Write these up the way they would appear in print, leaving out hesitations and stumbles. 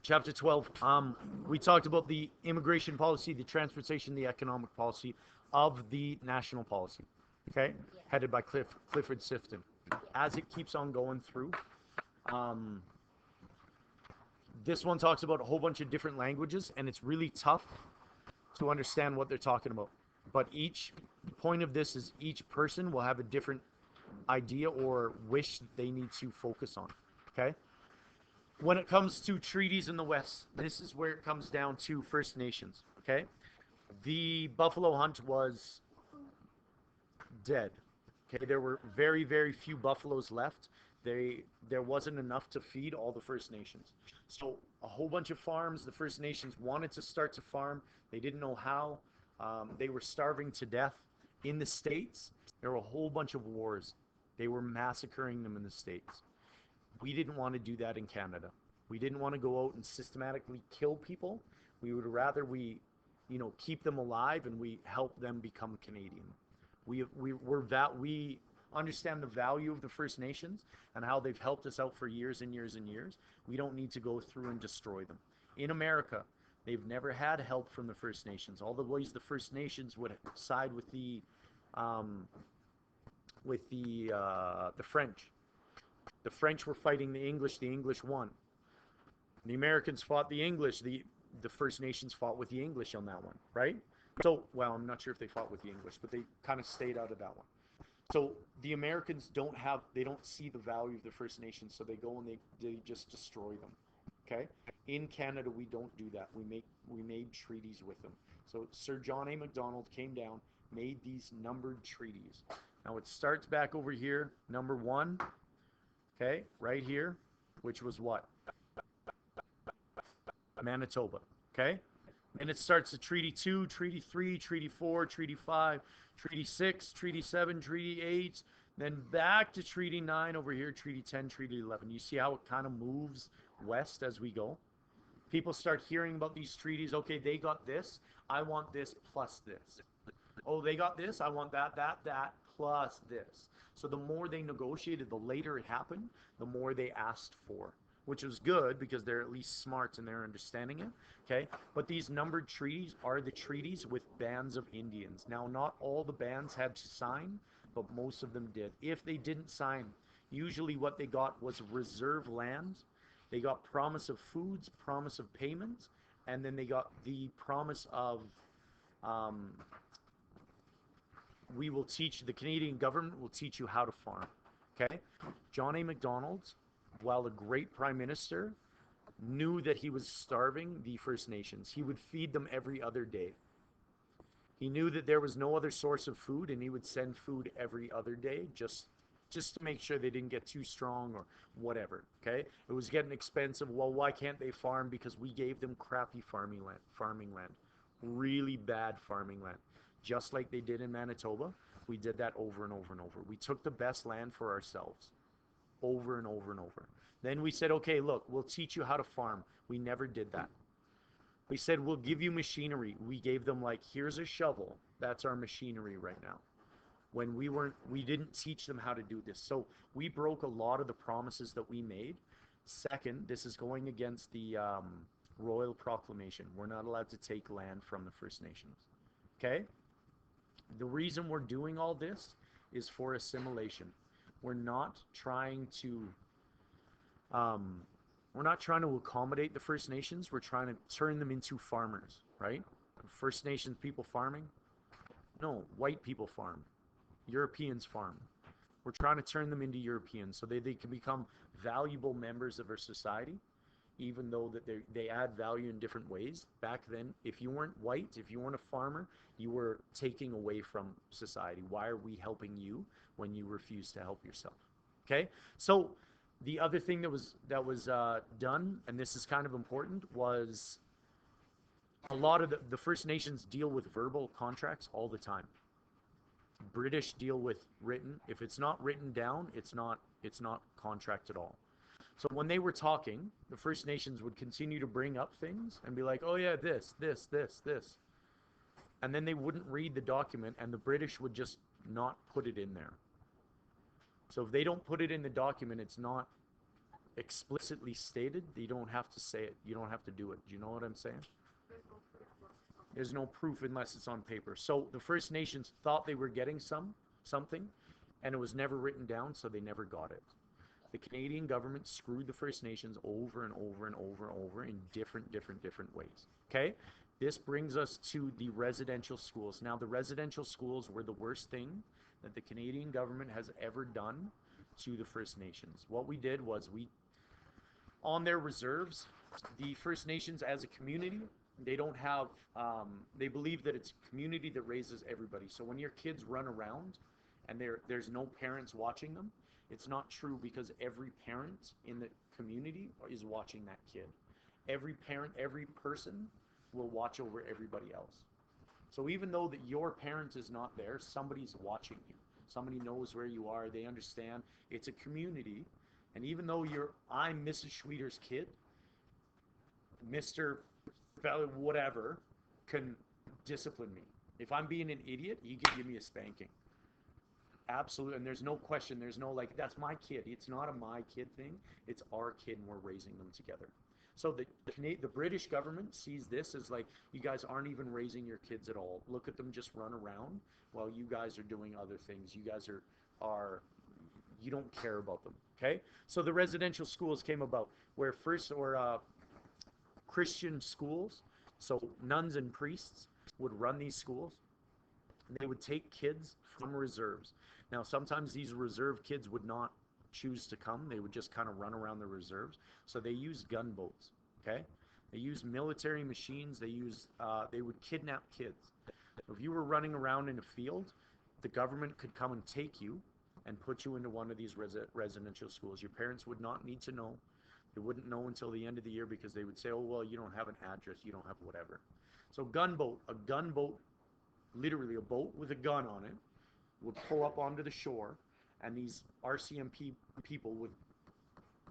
Chapter 12. We talked about the immigration policy, the transportation, the economic policy of the national policy. Okay, Yeah. headed by Clifford Sifton. Yeah. As it keeps on going through, um, this one talks about a whole bunch of different languages, and it's really tough to understand what they're talking about. But each point of this is each person will have a different idea or wish that they need to focus on. Okay? When it comes to treaties in the West, this is where it comes down to First Nations. Okay? The buffalo hunt was dead. Okay, there were very, very few buffaloes left. There wasn't enough to feed all the First Nations. So a whole bunch of farms, the First Nations wanted to start to farm. They didn't know how. They were starving to death. In the States, there were a whole bunch of wars. They were massacring them in the States. We didn't want to do that in Canada. We didn't want to go out and systematically kill people. We would rather keep them alive and we help them become Canadian. We understand the value of the First Nations and how they've helped us out for years and years and years. We don't need to go through and destroy them. In America, they've never had help from the First Nations. All the ways the First Nations would side um, with the French. The French were fighting the English. The English won. The Americans fought the English. The First Nations fought with the English on that one, right? So, well, I'm not sure if they fought with the English, but they kind of stayed out of that one. So the Americans they don't see the value of the First Nations, so they go and they just destroy them. Okay? In Canada, we don't do that. We made treaties with them. So Sir John A. Macdonald came down, made these numbered treaties. Now it starts back over here, number one, okay, right here, which was what? Manitoba. Okay? And it starts at Treaty 2, Treaty 3, Treaty 4, Treaty 5, Treaty 6, Treaty 7, Treaty 8, then back to Treaty 9 over here, Treaty 10, Treaty 11. You see how it kind of moves west as we go? People start hearing about these treaties. Okay, they got this. I want this plus this. Oh, they got this. I want that plus this. So the more they negotiated, the later it happened, the more they asked for, which was good because they're at least smart and they're understanding it. Okay, but these numbered treaties are the treaties with bands of Indians. Now, not all the bands had to sign, but most of them did. If they didn't sign, usually what they got was reserve lands. They got promise of foods, promise of payments, and then they got the promise of um, the Canadian government will teach you how to farm. Okay? John A. Macdonald, while a great prime minister, knew that he was starving the First Nations. He would feed them every other day. He knew that there was no other source of food, and he would send food every other day just to make sure they didn't get too strong or whatever. Okay, it was getting expensive. Well, why can't they farm? Because we gave them crappy farming land, really bad farming land, just like they did in Manitoba. We did that over and over and over. We took the best land for ourselves over and over and over. Then we said, okay, look, we'll teach you how to farm. We never did that. We said, we'll give you machinery. We gave them, like, here's a shovel. That's our machinery right now. When we didn't teach them how to do this. So we broke a lot of the promises that we made. Second, this is going against the Royal Proclamation. We're not allowed to take land from the First Nations. Okay? The reason we're doing all this is for assimilation. We're not trying to um, we're not trying to accommodate the First Nations. We're trying to turn them into farmers, right? First Nations people farming? No, white people farm. Europeans farm. We're trying to turn them into Europeans so they can become valuable members of our society, even though that they add value in different ways. Back then, if you weren't white, if you weren't a farmer, you were taking away from society. Why are we helping you when you refuse to help yourself? Okay, so the other thing that was done, and this is kind of important, was a lot of the First Nations deal with verbal contracts all the time. British deal with written. If it's not written down, it's not contract at all. So when they were talking, the First Nations would continue to bring up things and be like, "Oh yeah, this," and then they wouldn't read the document, and the British would just not put it in there. So if they don't put it in the document, it's not explicitly stated, you don't have to say it. You don't have to do it. Do you know what I'm saying? There's no proof unless it's on paper. So the First Nations thought they were getting something, and it was never written down, so they never got it. The Canadian government screwed the First Nations over and over and over and over in different ways. Okay? This brings us to the residential schools. Now, the residential schools were the worst thing that the Canadian government has ever done to the First Nations. What we did was on their reserves, the First Nations as a community, they don't have, they believe that it's a community that raises everybody. So when your kids run around and there's no parents watching them, it's not true, because every parent in the community is watching that kid. Every parent, every person will watch over everybody else. So even though that your parent is not there, somebody's watching you. Somebody knows where you are. They understand. It's a community. And even though I'm Mrs. Schweeter's kid, Mr. Whatever can discipline me. If I'm being an idiot, he can give me a spanking. Absolutely. And there's no question. There's no like, that's my kid. It's not a my kid thing. It's our kid, and we're raising them together. So the British government sees this as like, you guys aren't even raising your kids at all. Look at them just run around while you guys are doing other things. You guys are you don't care about them. Okay? So the residential schools came about where Christian schools, so nuns and priests would run these schools. They would take kids from reserves. Now, sometimes these reserve kids would not choose to come. They would just kind of run around the reserves. So they used gunboats. Okay, they used military machines. They would kidnap kids. If you were running around in a field, the government could come and take you and put you into one of these residential schools. Your parents would not need to know. They wouldn't know until the end of the year, because they would say, oh, well, you don't have an address, you don't have whatever. So a gunboat, literally a boat with a gun on it, would pull up onto the shore, and these RCMP people with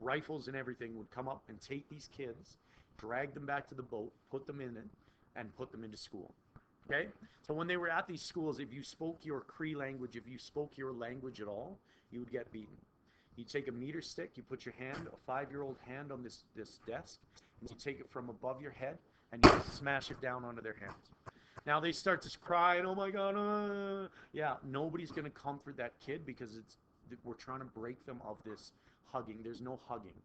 rifles and everything would come up and take these kids, drag them back to the boat, put them in it, and put them into school. Okay? So when they were at these schools, if you spoke your Cree language, if you spoke your language at all, you would get beaten. You take a meter stick, you put your hand, a 5-year-old hand on this desk, and you take it from above your head, and you smash it down onto their hands. Now they start to cry, and oh my God, yeah, nobody's going to comfort that kid, because we're trying to break them of this hugging. There's no hugging.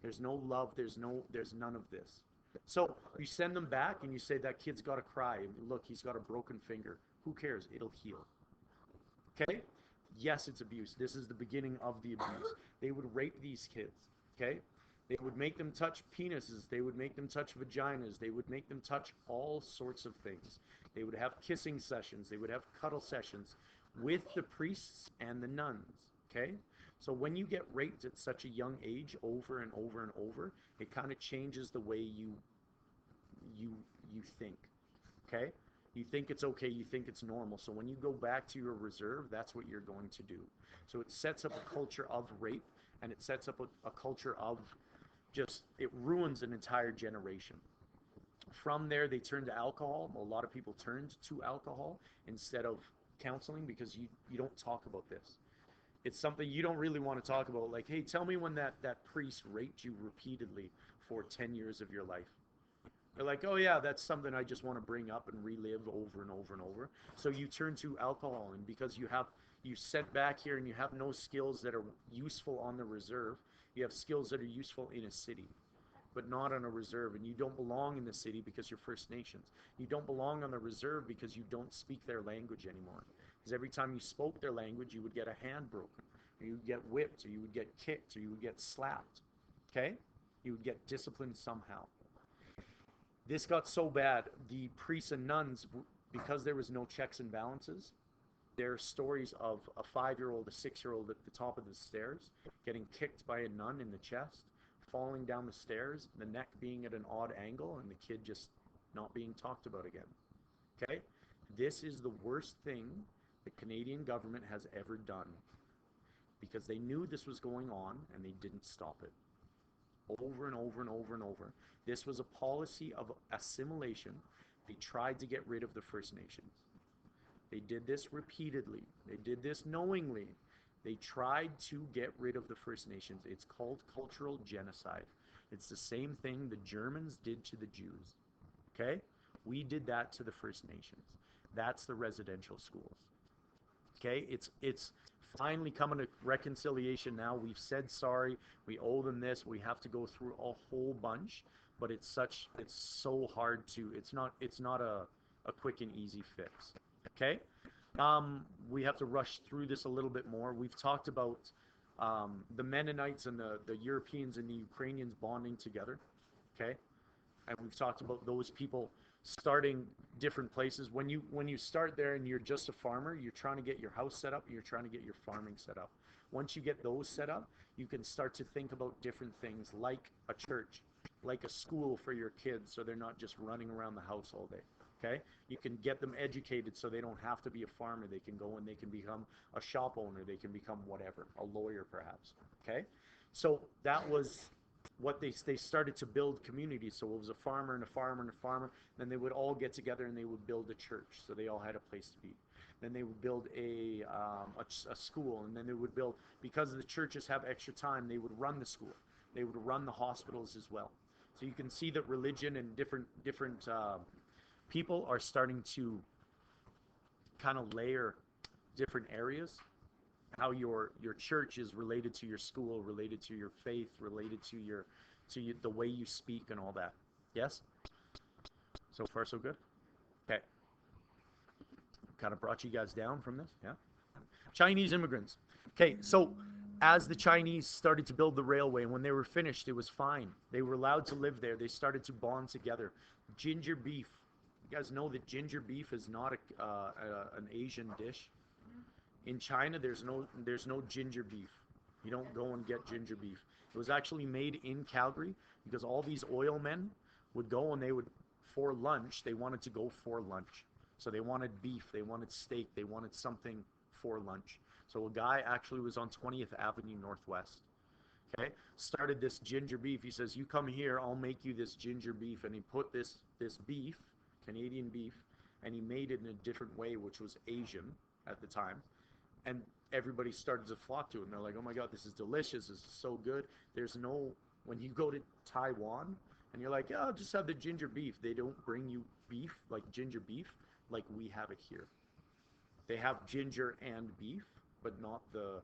There's no love. There's none of this. So you send them back and you say, that kid's got to cry. Look, he's got a broken finger. Who cares? It'll heal. Okay? Yes, it's abuse. This is the beginning of the abuse. They would rape these kids. Okay? They would make them touch penises. They would make them touch vaginas. They would make them touch all sorts of things. They would have kissing sessions. They would have cuddle sessions with the priests and the nuns. Okay? So when you get raped at such a young age over and over and over, it kind of changes the way you think. Okay? You think it's okay, you think it's normal. So when you go back to your reserve, that's what you're going to do. So it sets up a culture of rape, and it sets up a culture of it ruins an entire generation. From there, they turn to alcohol. A lot of people turned to alcohol instead of counseling, because you don't talk about this. It's something you don't really want to talk about. Like, hey, tell me when that priest raped you repeatedly for 10 years of your life. They're like, oh yeah, that's something I just want to bring up and relive over and over and over. So you turn to alcohol, and because you sent back here and you have no skills that are useful on the reserve, you have skills that are useful in a city, but not on a reserve. And you don't belong in the city because you're First Nations. You don't belong on the reserve because you don't speak their language anymore. Because every time you spoke their language, you would get a hand broken, or you would get whipped, or you would get kicked, or you would get slapped. Okay? You would get disciplined somehow. This got so bad, the priests and nuns, because there was no checks and balances, there are stories of a 5-year-old, a 6-year-old at the top of the stairs getting kicked by a nun in the chest, falling down the stairs, the neck being at an odd angle, and the kid just not being talked about again. Okay? This is the worst thing the Canadian government has ever done, because they knew this was going on and they didn't stop it. Over and over and over and over. This was a policy of assimilation. They tried to get rid of the First Nations. They did this repeatedly. They did this knowingly. They tried to get rid of the First Nations. It's called cultural genocide. It's the same thing the Germans did to the Jews. Okay? We did that to the First Nations. That's the residential schools. Okay? It's finally coming to reconciliation now. We've said sorry. We owe them this. We have to go through a whole bunch, but it's so hard to, it's not a quick and easy fix. Okay? We have to rush through this a little bit more. We've talked about the Mennonites and the Europeans and the Ukrainians bonding together. Okay? And we've talked about those people starting different places. When you start there and you're just a farmer, you're trying to get your house set up, you're trying to get your farming set up. Once you get those set up, you can start to think about different things like a church, like a school for your kids so they're not just running around the house all day. Okay? You can get them educated so they don't have to be a farmer. They can go and they can become a shop owner. They can become whatever, a lawyer perhaps. Okay? So that was what they started to build communities. So it was a farmer and a farmer and a farmer. Then they would all get together and they would build a church. So they all had a place to be. Then they would build a school, and then they would build, because the churches have extra time, they would run the school. They would run the hospitals as well. So you can see that religion and different people are starting to kind of layer different areas, how your church is related to your school, related to your faith, related to the way you speak and all that. Yes? So far so good? Okay. Kind of brought you guys down from this, yeah? Chinese immigrants. Okay, so as the Chinese started to build the railway, and when they were finished, it was fine. They were allowed to live there. They started to bond together. Ginger beef. You guys know that ginger beef is not an Asian dish. In China, there's no ginger beef. You don't go and get ginger beef. It was actually made in Calgary because all these oil men would go and they would, for lunch, they wanted to go for lunch. So they wanted beef, they wanted steak, they wanted something for lunch. So a guy actually was on 20th Avenue Northwest. Okay, started this ginger beef. He says, "You come here, I'll make you this ginger beef." And he put this beef, Canadian beef, and he made it in a different way, which was Asian at the time. And everybody started to flock to it. And they're like, "Oh my God, this is delicious. This is so good." When you go to Taiwan and you're like, "Yeah, I'll just have the ginger beef," they don't bring you beef, like ginger beef, like we have it here. They have ginger and beef, but not the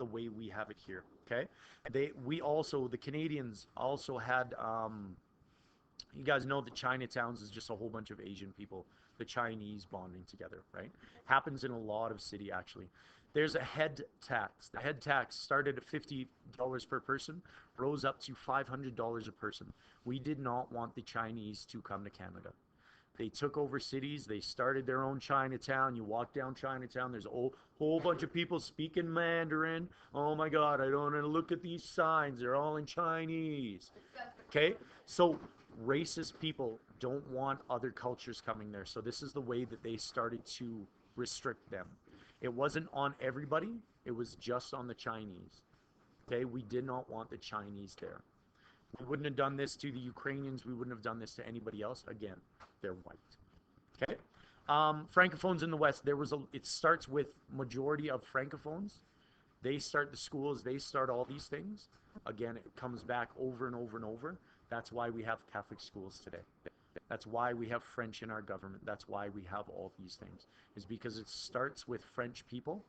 way we have it here. Okay? The Canadians also had, you guys know that Chinatowns is just a whole bunch of Asian people, the Chinese bonding together, right? Happens in a lot of city, actually. There's a head tax. The head tax started at $50 per person, rose up to $500 a person. We did not want the Chinese to come to Canada. They took over cities. They started their own Chinatown. You walk down Chinatown, there's a whole bunch of people speaking Mandarin. Oh my God, I don't want to look at these signs. They're all in Chinese. Okay? So racist people don't want other cultures coming there. So this is the way that they started to restrict them. It wasn't on everybody. It was just on the Chinese. Okay? We did not want the Chinese there. We wouldn't have done this to the Ukrainians. We wouldn't have done this to anybody else. Again, they're white. Okay? Francophones in the West, it starts with majority of Francophones. They start the schools. They start all these things. Again, it comes back over and over and over. That's why we have Catholic schools today. That's why we have French in our government. That's why we have all these things. Is because it starts with French people,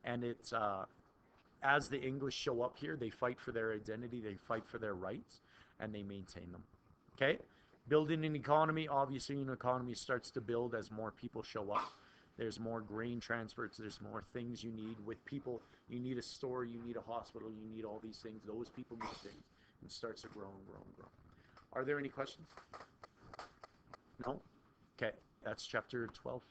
and it's as the English show up here, they fight for their identity, they fight for their rights, and they maintain them. Okay? Building an economy, obviously an economy starts to build as more people show up. There's more grain transfers, there's more things you need. With people, you need a store, you need a hospital, you need all these things. Those people need things. It starts to grow and grow and grow. Are there any questions? No? Okay, that's chapter 12.